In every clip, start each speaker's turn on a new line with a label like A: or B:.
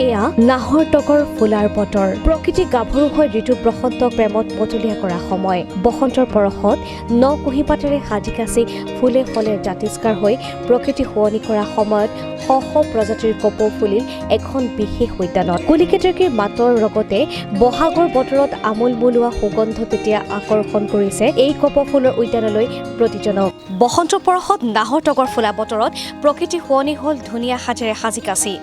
A: এয়া নাহৰ টগৰ ফুলাৰ বতৰ। প্ৰকৃতি গাভৰু হৈ ঋতু বসন্ত প্ৰেমত মতলীয়া কৰা সময়। বসন্তৰ পৰশত ন কুঁহিপাতেৰে সাজি কাচি ফুলে ফলে জাতিষ্কাৰ হৈ প্ৰকৃতি শুৱনি কৰা সময়ত শ শ প্ৰজাতিৰ কপৌ ফুলিল এখন বিশেষ উদ্যানত। কুলিকেতেকীৰ মাতৰ লগতে বহাগৰ বতৰত আমোল মোলোৱা সুগন্ধ তেতিয়া আকৰ্ষণ কৰিছে এই কপৌ ফুলৰ উদ্যানলৈ প্ৰতিজনক। বসন্তৰ পৰশত নাহৰ টগৰ ফুলা বতৰত প্ৰকৃতি শুৱনি হ'ল ধুনীয়া সাজেৰে সাজি কাচি।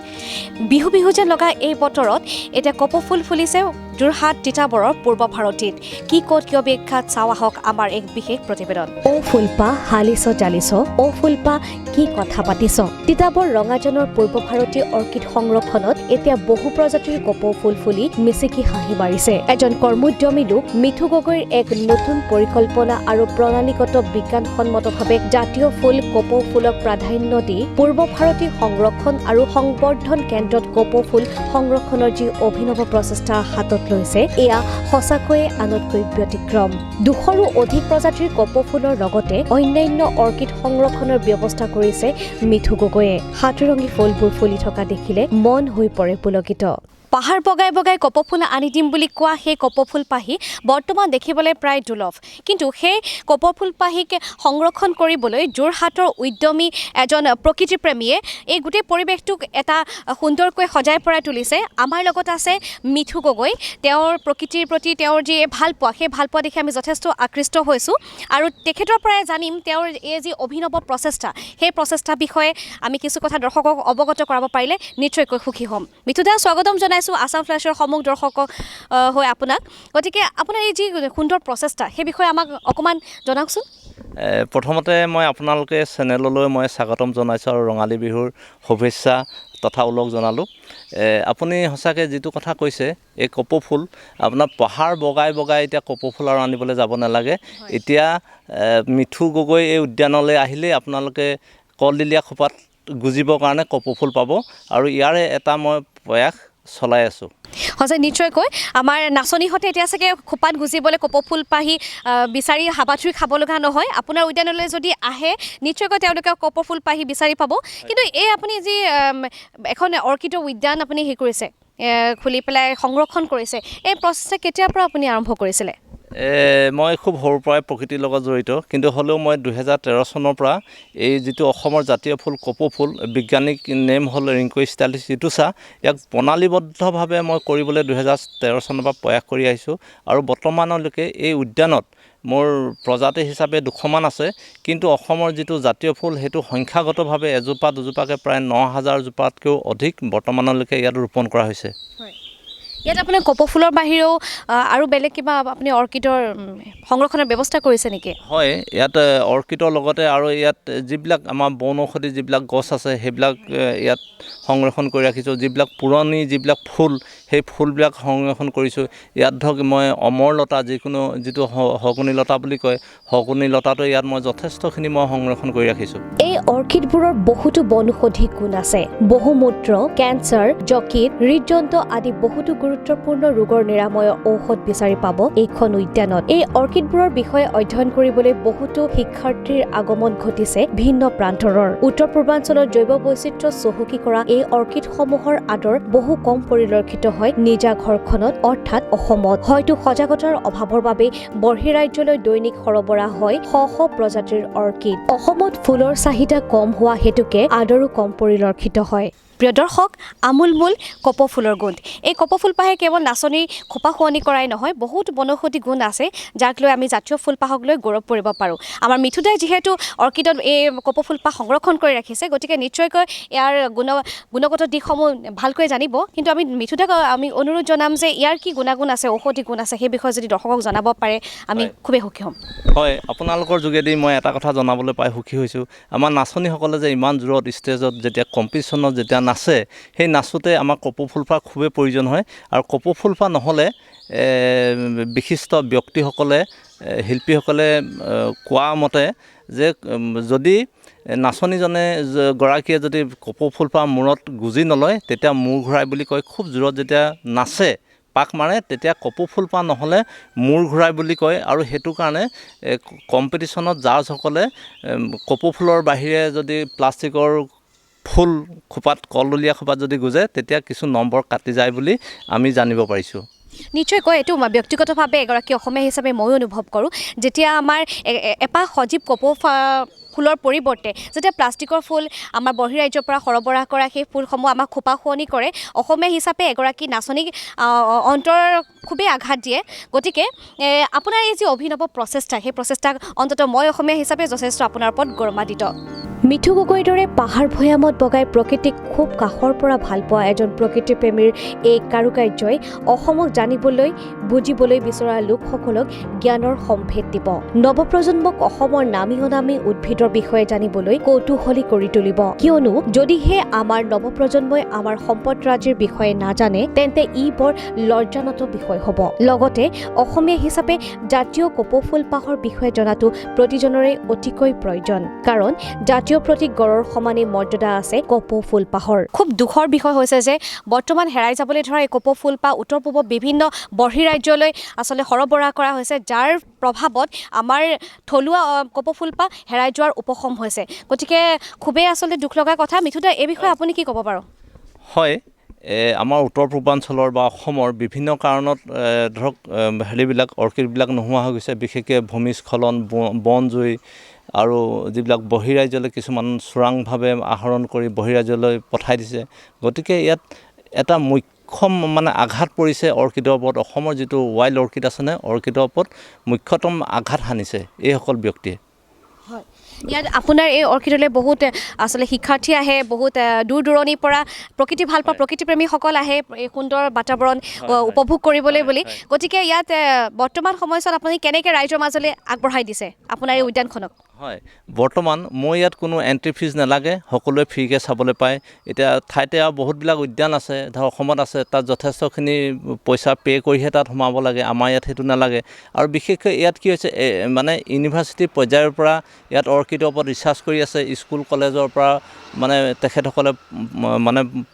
A: বিহু বিহু যেন লগা এই বতৰত এতিয়া কপৌ ফুল ফুলিছে যোৰহাট তিতাবৰৰ পূৰ্ব ভাৰতীত। কি ক'ত কিয় বিখ্যাত চাওঁ আহক আমাৰ এক বিশেষ প্ৰতিবেদন। অ ফুলপা হালিছ জালিছ, অ ফুলপা কি কথা পাতিছ। তিতাবৰ ৰঙাজানৰ পূৰ্ব ভাৰতীয় অৰ্কিড সংৰক্ষণত এতিয়া বহু প্ৰজাতিৰ কপৌ ফুল ফুলি মিচিকি হাঁহি মাৰিছে। এজন কৰ্মোদ্যমী লোক মিথু গগৈৰ এক নতুন পৰিকল্পনা আৰু প্ৰণালীগত বিজ্ঞানসন্মতভাৱে জাতীয় ফুল কপৌ ফুলক প্ৰাধান্য দি পূৰ্ব ভাৰতীয় সংৰক্ষণ আৰু সংবৰ্ধন কেন্দ্ৰত কপৌ ফুল সংৰক্ষণৰ যি অভিনৱ প্ৰচেষ্টা হাতত লৈছে এয়া সঁচাকৈয়ে আনতকৈ ব্যতিক্ৰম। 200ৰো অধিক প্ৰজাতিৰ কপৌ ফুলৰ লগতে অন্যান্য অৰ্কিড সংৰক্ষণৰ ব্যৱস্থা কৰিছে মিথু গগৈয়ে। সাতৰঙী ফুলবোৰ ফুলি থকা দেখিলে মন হৈ পৰে পুলকিত। পাহাৰ বগাই বগাই কপৌ ফুল আনি দিম বুলি কোৱা সেই কপৌ ফুল পাহি বৰ্তমান দেখিবলৈ প্ৰায় দুৰ্লভ। কিন্তু সেই কপৌ ফুল পাহিক সংৰক্ষণ কৰিবলৈ যোৰহাটৰ উদ্যমী এজন প্ৰকৃতিপ্ৰেমীয়ে এই গোটেই পৰিৱেশটোক এটা সুন্দৰকৈ সজাই পৰাই তুলিছে। আমাৰ লগত আছে মিথু গগৈ। তেওঁৰ প্ৰকৃতিৰ প্ৰতি তেওঁৰ যি ভাল পোৱা সেই ভাল পোৱা দেখি আমি যথেষ্ট আকৃষ্ট হৈছোঁ আৰু তেখেতৰ পৰাই জানিম তেওঁৰ এই যি অভিনৱ প্ৰচেষ্টা সেই প্ৰচেষ্টাৰ বিষয়ে আমি কিছু কথা দৰ্শকক অৱগত কৰাব পাৰিলে নিশ্চয়কৈ সুখী হ'ম। মিথুদা, স্বাগতম জনাইছোঁ আছাম ফ্লেছৰ সমূহ দৰ্শকক হৈ আপোনাক। গতিকে আপোনাৰ এই যি সুন্দৰ প্ৰচেষ্টা সেই বিষয়ে আমাক অকণমান জনাওকচোন।
B: প্ৰথমতে মই আপোনালোকে চেনেললৈ মই স্বাগতম জনাইছোঁ আৰু ৰঙালী বিহুৰ শুভেচ্ছা তথা ওলগ জনালোঁ। আপুনি সঁচাকৈ যিটো কথা কৈছে এই কপৌ ফুল আপোনাৰ পাহাৰ বগাই বগাই এতিয়া কপৌ ফুল আৰু আনিবলৈ যাব নালাগে। এতিয়া মিথু গগৈ এই উদ্যানলৈ আহিলেই আপোনালোকে কলদিলীয়া খোপাত গুজিবৰ কাৰণে কপৌ ফুল পাব আৰু ইয়াৰে এটা মই প্ৰয়াস চলাই আছোঁ।
A: সঁচাই নিশ্চয়কৈ আমাৰ নাচনীহঁতে এতিয়া চাগে খোপাত গুজিবলৈ কপৌ ফুল পাহি বিচাৰি হাবাথুৰি খাব লগা নহয়। আপোনাৰ উদ্যানলৈ যদি আহে নিশ্চয়কৈ তেওঁলোকে কপৌ ফুল পাহি বিচাৰি পাব। কিন্তু এই আপুনি যি এখন অৰ্কিডৰ উদ্যান আপুনি হেৰি কৰিছে, খুলি পেলাই সংৰক্ষণ কৰিছে, এই প্ৰচেষ্টা কেতিয়াৰ পৰা আপুনি আৰম্ভ কৰিছিলে?
B: মই খুব সৰুৰ পৰাই প্ৰকৃতিৰ লগত জড়িত, কিন্তু হ'লেও মই 2013 চনৰ পৰা এই যিটো অসমৰ জাতীয় ফুল কপৌ ফুল, বৈজ্ঞানিক নেম হ'ল ৰিংকোষ্টাইলিছ ইটুচা, ইয়াক প্ৰণালীবদ্ধভাৱে মই কৰিবলৈ 2013 চনৰ পৰা প্ৰয়াস কৰি আহিছোঁ আৰু বৰ্তমানলৈকে এই উদ্যানত মোৰ প্ৰজাতি হিচাপে 200মান আছে। কিন্তু অসমৰ যিটো জাতীয় ফুল সেইটো সংখ্যাগতভাৱে এজোপা দুজোপাকৈ প্ৰায় 9000 জোপাতকৈও অধিক বৰ্তমানলৈকে ইয়াত ৰোপণ কৰা হৈছে।
A: ইয়াত আপোনাৰ কপৌ ফুলৰ বাহিৰেও আৰু বেলেগ কিবা আপুনি অৰ্কিডৰ সংৰক্ষণৰ ব্যৱস্থা কৰিছে নেকি?
B: হয়, ইয়াত অৰ্কিডৰ লগতে আৰু ইয়াত যিবিলাক আমাৰ বনৌষধি যিবিলাক গছ আছে সেইবিলাক ইয়াত সংৰক্ষণ কৰি ৰাখিছোঁ। যিবিলাক পুৰণি যিবিলাক ফুল সেই ফুলবিলাক সংৰক্ষণ কৰিছোঁ। ইয়াত ধৰক মই অমৰলতা যিটো শগুনী লতা বুলি কয়, শগুনী লতাটো ইয়াত মই যথেষ্টখিনি মই সংৰক্ষণ কৰি ৰাখিছোঁ।
A: এই অৰ্কিডবোৰৰ বহুতো বনৌষধি গুণ আছে। বহুমূত্ৰ, কেঞ্চাৰ, যকৃত, হৃদযন্ত্ৰ আদি বহুতো গুৰুত্বপূৰ্ণ ৰোগৰ নিৰাময়ৰ ঔষধ বিচাৰি পাব এইখন উদ্যানত। এই অৰ্কিডবোৰৰ বিষয়ে অধ্যয়ন কৰিবলৈ বহুতো শিক্ষাৰ্থীৰ আগমন ঘটিছে ভিন্ন প্ৰান্তৰৰ। উত্তৰ পূৰ্বাঞ্চলৰ জৈৱ বৈচিত্ৰ্য চহকী কৰা এই অৰ্কিডসমূহৰ আদৰ বহু কম পৰিলক্ষিত হয় নিজা ঘৰখনত অৰ্থাৎ অসমত। হয়তো সজাগতাৰ অভাৱৰ বাবে বৰ্হিৰাজ্যলৈ দৈনিক সৰবৰাহ হয় শ শ প্ৰজাতিৰ অৰ্কিড। অসমত ফুলৰ চাহিদা কম হোৱা হেতুকে আদৰো কম পৰিলক্ষিত হয়। প্ৰিয় দৰ্শক, আমোলমোল কপৌ ফুলৰ গুণ। এই কপৌ ফুলপাহে কেৱল নাচনীৰ খোপা শুৱনি কৰাই নহয়, বহুত বনৌষধি গুণ আছে যাক লৈ আমি জাতীয় ফুলপাহক লৈ গৌৰৱ কৰিব পাৰোঁ। আমাৰ মিথুদাই যিহেতু অৰ্কিডত এই কপৌ ফুলপাহ সংৰক্ষণ কৰি ৰাখিছে, গতিকে নিশ্চয়কৈ ইয়াৰ গুণগত দিশসমূহ ভালকৈ জানিব। কিন্তু আমি মিথুদাক আমি অনুৰোধ জনাম যে ইয়াৰ কি গুণাগুণ আছে, ঔষধি গুণ আছে, সেই বিষয়ে যদি দৰ্শকক জনাব পাৰে আমি খুবেই সুখী হ'ম।
B: হয়, আপোনালোকৰ যোগেদি মই এটা কথা জনাবলৈ পাই সুখী হৈছোঁ। আমাৰ নাচনীসকলে যে ইমান জোৰত ষ্টেজত যেতিয়া কম্পিটিশ্যনত যেতিয়া নাচে, সেই নাচোঁতে আমাৰ কপৌ ফুলপাহ খুবেই প্ৰয়োজন হয়। আৰু কপৌ ফুলপাহ নহ'লে বিশিষ্ট ব্যক্তিসকলে, শিল্পীসকলে কোৱা মতে যে যদি নাচনীজনে গৰাকীয়ে যদি কপৌ ফুলপাহ মূৰত গুজি নলয় তেতিয়া মূৰ ঘূৰাই বুলি কয়। খুব জোৰত যেতিয়া নাচে পাক মাৰে তেতিয়া কপৌ ফুলপাহ নহ'লে মূৰ ঘূৰাই বুলি কয়। আৰু সেইটো কাৰণে কম্পিটিশ্যনত জাজসকলে কপৌ ফুলৰ বাহিৰে যদি প্লাষ্টিকৰ ফুল খোপাত কলডলীয়া খোপাত যদি গুজে তেতিয়া কিছু নম্বৰ কাটি যায় বুলি আমি জানিব পাৰিছোঁ।
A: নিশ্চয়কৈ এইটো ব্যক্তিগতভাৱে এগৰাকী অসমীয়া হিচাপে ময়ো অনুভৱ কৰোঁ, যেতিয়া আমাৰ এপাহ সজীৱ কপৌ ফুলৰ পৰিৱৰ্তে যেতিয়া প্লাষ্টিকৰ ফুল আমাৰ বহিৰাজ্যৰ পৰা সৰবৰাহ কৰা সেই ফুলসমূহ আমাক খোপা শুৱনি কৰে, অসমীয়া হিচাপে এগৰাকী নাচনীক অন্তৰ খুবেই আঘাত দিয়ে। গতিকে আপোনাৰ এই যি অভিনৱ প্ৰচেষ্টা, সেই প্ৰচেষ্টাক অন্ততঃ মই অসমীয়া হিচাপে যথেষ্ট আপোনাৰ ওপৰত গৌৰৱান্বিত। মিঠু গগৈৰ দৰে পাহাৰ ভৈয়ামত বগাই প্ৰকৃতিক খুব কাষৰ পৰা ভাল পোৱা এজন প্ৰকৃতিপ্ৰেমীৰ এই কাৰুকাৰ্যই অসমক জানিবলৈ বুজিবলৈ বিচৰা লোকসকলক জ্ঞানৰ সম্ভেদ দিব, নৱপ্ৰজন্মক অসমৰ নামী অনামী উদ্ভিদৰ বিষয়ে জানিবলৈ কৌতূহলী কৰি তুলিব। কিয়নো যদিহে আমাৰ নৱপ্ৰজন্মই আমাৰ সম্পদৰাজিৰ বিষয়ে নাজানে তেন্তে ই বৰ লজ্জানত বিষয় হ'ব। লগতে অসমীয়া হিচাপে জাতীয় কপৌ ফুলপাহৰ বিষয়ে জনাটো প্ৰতিজনৰে অতিকৈ প্ৰয়োজন, কাৰণ জাতীয় প্ৰতীক গড়ৰ সমানেই মৰ্যাদা আছে কপৌ ফুলপাহৰ। খুব দুখৰ বিষয় হৈছে যে বৰ্তমান হেৰাই যাবলৈ ধৰা এই কপৌ ফুলপাহ উত্তৰ পূবৰ বিভিন্ন বহিৰাজ্যলৈ আচলতে সৰবৰাহ কৰা হৈছে, যাৰ প্ৰভাৱত আমাৰ থলুৱা কপৌ ফুলপাহ হেৰাই যোৱাৰ উপশম হৈছে। গতিকে খুবেই আচলতে দুখ লগা কথা। মিঠুদা, এই বিষয়ে আপুনি কি ক'ব বাৰু?
B: হয়, আমাৰ উত্তৰ পূৰ্বাঞ্চলৰ বা অসমৰ বিভিন্ন কাৰণত ধৰক হেৰিবিলাক অৰ্কিডবিলাক নোহোৱা হৈ গৈছে, বিশেষকৈ ভূমিস্খলন, বনজুই আৰু যিবিলাক বহিৰাজ্যলৈ কিছুমান চোৰাংভাৱে আহৰণ কৰি বহিৰাজ্যলৈ পঠাই দিছে। গতিকে ইয়াত এটা মুখ্যম আঘাত পৰিছে অৰ্কিডৰ ওপৰত। অসমৰ যিটো ৱাইল্ড অৰ্কিড আছেনে, অৰ্কিডৰ ওপৰত মুখ্যতম আঘাত সানিছে এইসকল ব্যক্তিয়ে।
A: হয়, ইয়াত আপোনাৰ এই অৰ্কিডলৈ বহুত আচলতে শিক্ষাৰ্থী আহে, বহুত দূৰ দূৰণিৰ পৰা প্ৰকৃতি ভাল পোৱা প্ৰকৃতিপ্ৰেমীসকল আহে এই সুন্দৰ বাতাবৰণ উপভোগ কৰিবলৈ বুলি। গতিকে ইয়াত বৰ্তমান সময়ছোৱাত আপুনি কেনেকৈ ৰাইজৰ মাজলৈ আগবঢ়াই দিছে আপোনাৰ এই উদ্যানখনক? হয়,
B: বৰ্তমান মই ইয়াত কোনো এণ্ট্ৰি ফিজ নালাগে, সকলোৱে ফ্ৰীকৈ চাবলৈ পায়। এতিয়া ঠাইতে আৰু বহুতবিলাক উদ্যান আছে, ধৰক অসমত আছে, তাত যথেষ্টখিনি পইচা পে' কৰিহে তাত সোমাব লাগে। আমাৰ ইয়াত সেইটো নালাগে। আৰু বিশেষকৈ ইয়াত কি হৈছে, ইউনিভাৰ্চিটি পৰ্যায়ৰ পৰা ইয়াত অৰ্কিডৰ ওপৰত ৰিচাৰ্চ কৰি আছে, স্কুল কলেজৰ পৰা তেখেতসকলে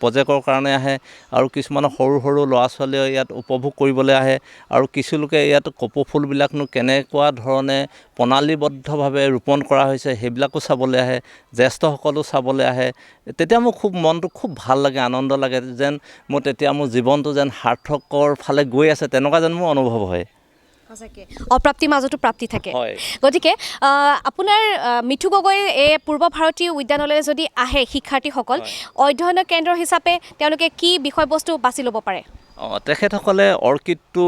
B: প্ৰজেক্টৰ কাৰণে আহে, আৰু কিছুমান সৰু সৰু ল'ৰা ছোৱালীয়ে ইয়াত উপভোগ কৰিবলৈ আহে, আৰু কিছুলোকে ইয়াত কপৌ ফুলবিলাকনো কেনেকুৱা ধৰণে প্ৰণালীবদ্ধভাৱে ৰোপণ কৰা হৈছে সেইবিলাকো চাবলৈ আহে, জ্যেষ্ঠসকলো চাবলৈ আহে। তেতিয়া মোৰ মনটো খুব ভাল লাগে, আনন্দ লাগে, যেন তেতিয়া মোৰ জীৱনটো যেন সাৰ্থকৰ ফালে গৈ আছে, তেনেকুৱা যেন মোৰ অনুভৱ হয়।
A: সঁচাকৈ অপ্ৰাপ্তিৰ মাজতো প্ৰাপ্তি থাকে।
B: হয়,
A: গতিকে আপোনাৰ মিঠু গগৈ এই পূৰ্ব ভাৰতীয় উদ্যানলৈ যদি আহে শিক্ষাৰ্থীসকল, অধ্যয়ন কেন্দ্ৰ হিচাপে তেওঁলোকে কি বিষয়বস্তু বাছি ল'ব পাৰে?
B: তেখেতসকলে অৰ্কিডটো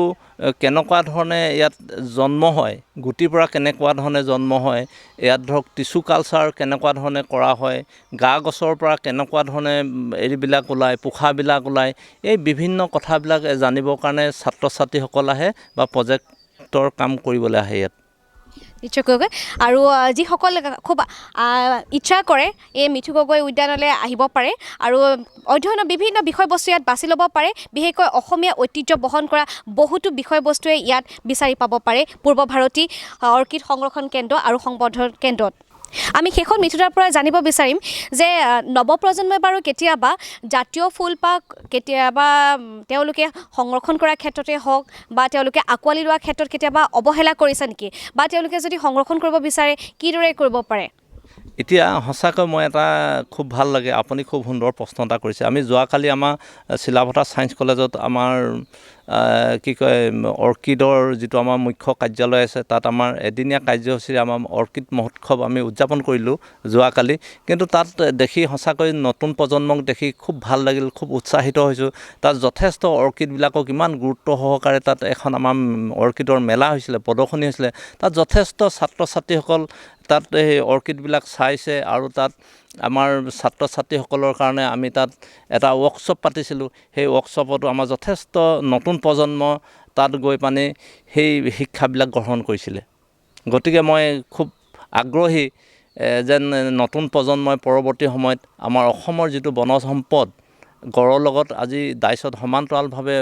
B: কেনেকুৱা ধৰণে ইয়াত জন্ম হয়, গুটিৰ পৰা কেনেকুৱা ধৰণে জন্ম হয়, ইয়াত ধৰক টিচু কালচাৰ কেনেকুৱা ধৰণে কৰা হয়, গা গছৰ পৰা কেনেকুৱা ধৰণে এইবিলাক ওলায়, পোখাবিলাক ওলায়, এই বিভিন্ন কথাবিলাক জানিবৰ কাৰণে ছাত্ৰ ছাত্ৰীসকল আহে বা প্ৰজেক্টৰ কাম কৰিবলৈ আহে ইয়াত।
A: নিশ্চয়কৈ। আৰু যিসকল খুব ইচ্ছা কৰে এই মিঠু গগৈ উদ্যানলৈ আহিব পাৰে আৰু অধ্যয়নৰ বিভিন্ন বিষয়বস্তু ইয়াত বাছি ল'ব পাৰে। বিশেষকৈ অসমীয়া ঐতিহ্য বহন কৰা বহুতো বিষয়বস্তুৱে ইয়াত বিচাৰি পাব পাৰে পূৰ্ব ভাৰতী অৰ্কিড সংৰক্ষণ কেন্দ্ৰ আৰু সংবৰ্ধন কেন্দ্ৰত। আমি শেষত মিঠুদাৰ পৰা জানিব বিচাৰিম যে নৱপ্ৰজন্মই বাৰু কেতিয়াবা জাতীয় ফুলপাহ কেতিয়াবা তেওঁলোকে সংৰক্ষণ কৰাৰ ক্ষেত্ৰতে হওক বা তেওঁলোকে আঁকোৱালি লোৱাৰ ক্ষেত্ৰত কেতিয়াবা অৱহেলা কৰিছে নেকি, বা তেওঁলোকে যদি সংৰক্ষণ কৰিব বিচাৰে কিদৰে কৰিব পাৰে?
B: এতিয়া সঁচাকৈ মই এটা খুব ভাল লাগে, আপুনি খুব সুন্দৰ প্ৰশ্ন এটা কৰিছে। আমি যোৱাকালি আমাৰ চিলাপথাৰ ছায়েন্স কলেজত আমাৰ অৰ্কিডৰ যিটো আমাৰ মুখ্য কাৰ্যালয় আছে, তাত আমাৰ এদিনীয়া কাৰ্যসূচীৰে আমাৰ অৰ্কিড মহোৎসৱ আমি উদযাপন কৰিলোঁ যোৱাকালি। কিন্তু তাত দেখি সঁচাকৈ নতুন প্ৰজন্মক দেখি খুব ভাল লাগিল, খুব উৎসাহিত হৈছোঁ। তাত যথেষ্ট অৰ্কিডবিলাকক ইমান গুৰুত্ব সহকাৰে তাত এখন আমাৰ অৰ্কিডৰ মেলা হৈছিলে, প্ৰদৰ্শনী হৈছিলে। তাত যথেষ্ট ছাত্ৰ ছাত্ৰীসকল তাত সেই অৰ্কিডবিলাক চাইছে, আৰু তাত আমাৰ ছাত্ৰ ছাত্ৰীসকলৰ কাৰণে আমি তাত এটা ৱৰ্কশ্বপ পাতিছিলোঁ। সেই ৱৰ্কশ্বপতো আমাৰ যথেষ্ট নতুন প্ৰজন্ম তাত গৈ সেই শিক্ষাবিলাক গ্ৰহণ কৰিছিলে। গতিকে মই খুব আগ্ৰহী যেন নতুন প্ৰজন্মই পৰৱৰ্তী সময়ত আমাৰ অসমৰ যিটো বনজ সম্পদ, গড়ৰ লগত আজি ডাইচত সমান্তৰালভাৱে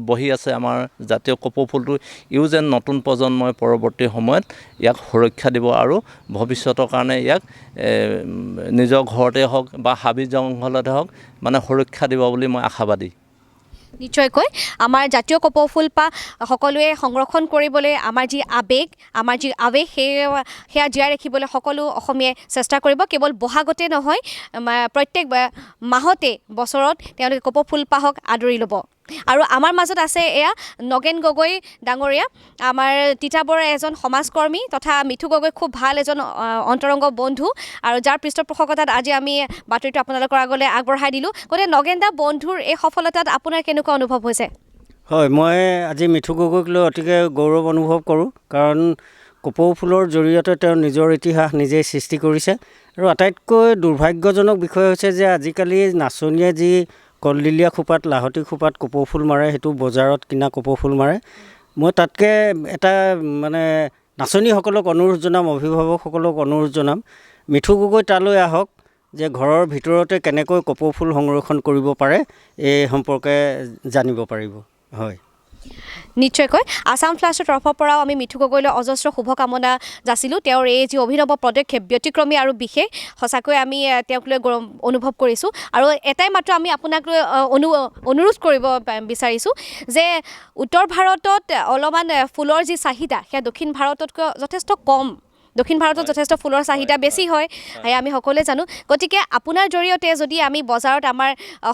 B: বহি আছে আমাৰ জাতীয় কপৌ ফুলটো, ইও যেন নতুন প্ৰজন্মই পৰৱৰ্তী সময়ত ইয়াক সুৰক্ষা দিব আৰু ভৱিষ্যতৰ কাৰণে ইয়াক নিজৰ ঘৰতে হওক বা হাবি জংঘলতে হওক সুৰক্ষা দিব বুলি মই আশাবাদী।
A: নিশ্চয়কৈ আমাৰ জাতীয় কপৌ ফুলপাহ সকলোৱে সংৰক্ষণ কৰিবলৈ আমাৰ যি আৱেগ সেয়া জীয়াই ৰাখিবলৈ সকলো অসমীয়াই চেষ্টা কৰিব। কেৱল বহাগতে নহয়, প্ৰত্যেক মাহতে বছৰত তেওঁলোকে কপৌ ফুলপাহক আদৰি ল'ব। আৰু আমাৰ মাজত আছে এয়া নগেন গগৈ ডাঙৰীয়া, আমাৰ তিতাবৰৰ এজন সমাজকৰ্মী তথা মিঠু গগৈ খুব ভাল এজন অন্তৰংগ বন্ধু, আৰু যাৰ পৃষ্ঠপোষকতাত আজি আমি বাতৰিটো আপোনালোকৰ আগলৈ আগবঢ়াই দিলোঁ। গতিকে নগেন দা, বন্ধুৰ এই সফলতাত আপোনাৰ কেনেকুৱা অনুভৱ হৈছে?
C: হয়, মই আজি মিঠু গগৈক লৈ অতিকে গৌৰৱ অনুভৱ কৰোঁ, কাৰণ কপৌ ফুলৰ জৰিয়তে তেওঁ নিজৰ ইতিহাস নিজেই সৃষ্টি কৰিছে। আৰু আটাইতকৈ দুৰ্ভাগ্যজনক বিষয় হৈছে যে আজিকালি নাচনীয়ে যি কলডিলীয়া খোপাত, লাহতি খোপাত কপৌ ফুল মাৰে, সেইটো বজাৰত কিনা কপৌ ফুল মাৰে। মই তাতকৈ এটা নাচনীসকলক অনুৰোধ জনাম, অভিভাৱকসকলক অনুৰোধ জনাম, মিঠু গগৈ তালৈ আহক, যে ঘৰৰ ভিতৰতে কেনেকৈ কপৌ ফুল সংৰক্ষণ কৰিব পাৰে এই সম্পৰ্কে জানিব পাৰিব। হয়,
A: নিশ্চয়কৈ আছাম ফ্লাছৰ তৰফৰ পৰাও আমি মিঠু গগৈলৈ অজস্ৰ শুভকামনা যাচিলোঁ। তেওঁৰ এই যি অভিনৱ পদক্ষেপ ব্যতিক্ৰমী আৰু বিশেষ, সঁচাকৈ আমি তেওঁক লৈ অনুভৱ কৰিছোঁ। আৰু এটাই মাত্ৰ আমি আপোনাক লৈ অনুৰোধ কৰিব বিচাৰিছোঁ যে উত্তৰ ভাৰতত অলপমান ফুলৰ যি চাহিদা সেয়া দক্ষিণ ভাৰততকৈ যথেষ্ট কম। দক্ষিণ ভাৰতত যথেষ্ট ফুলৰ চাহিদা বেছি হয়, সেয়া আমি সকলোৱে জানো। গতিকে আপোনাৰ জৰিয়তে যদি আমি বজাৰত আমাৰ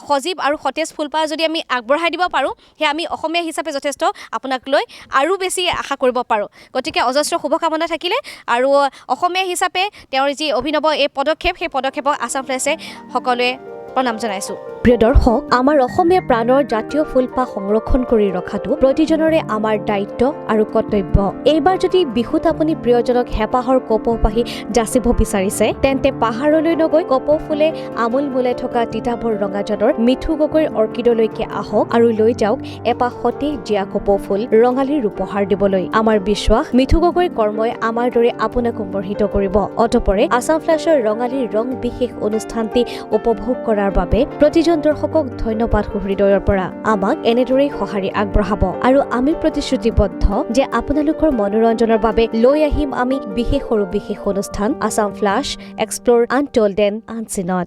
A: সজীৱ আৰু সতেজ ফুলপাহ যদি আমি আগবঢ়াই দিব পাৰোঁ, সেয়া আমি অসমীয়া হিচাপে যথেষ্ট আপোনাক লৈ আৰু বেছি আশা কৰিব পাৰোঁ। গতিকে অজস্ৰ শুভকামনা থাকিলে, আৰু অসমীয়া হিচাপে তেওঁৰ যি অভিনৱ এই পদক্ষেপ, সেই পদক্ষেপক আছাম ফ্লাছে সকলোৱে প্ৰণাম জনাইছোঁ। প্ৰিয় দৰ্শক, আমাৰ অসমীয়া প্ৰাণৰ জাতীয় ফুলপাহ সংৰক্ষণ কৰি ৰখাটো প্ৰতিজনৰে আমাৰ দায়িত্ব আৰু কৰ্তব্য। এইবাৰ যদি বিহুত আপুনি প্ৰিয়জনক হেঁপাহৰ কপৌ পাহি যাচিব বিচাৰিছে, তেন্তে পাহাৰলৈ নগৈ কপৌ ফুলে আমোল মোলাই থকা তিতাবৰ ৰঙাজানৰ মিঠু গগৈৰ অৰ্কিডলৈকে আহক আৰু লৈ যাওক এপাহ সতেজ জীয়া কপৌ ফুল ৰঙালীৰ উপহাৰ দিবলৈ। আমাৰ বিশ্বাস, মিঠু গগৈৰ কৰ্মই আমাৰ দৰে আপোনাকো মোহিত কৰিব। অতঃপৰে আছাম ফ্লাছৰ ৰঙালীৰ ৰং বিশেষ অনুষ্ঠানটি উপভোগ কৰাৰ বাবে প্ৰতিজন দৰ্শকক ধন্যবাদ সুহৃদয়ৰ পৰা। আমাক এনেদৰেই সঁহাৰি আগবঢ়াব, আৰু আমি প্ৰতিশ্ৰুতিবদ্ধ যে আপোনালোকৰ মনোৰঞ্জনৰ বাবে লৈ আহিম আমি বিশেষ অনুষ্ঠান Assam flash explore untold and আনচিনত।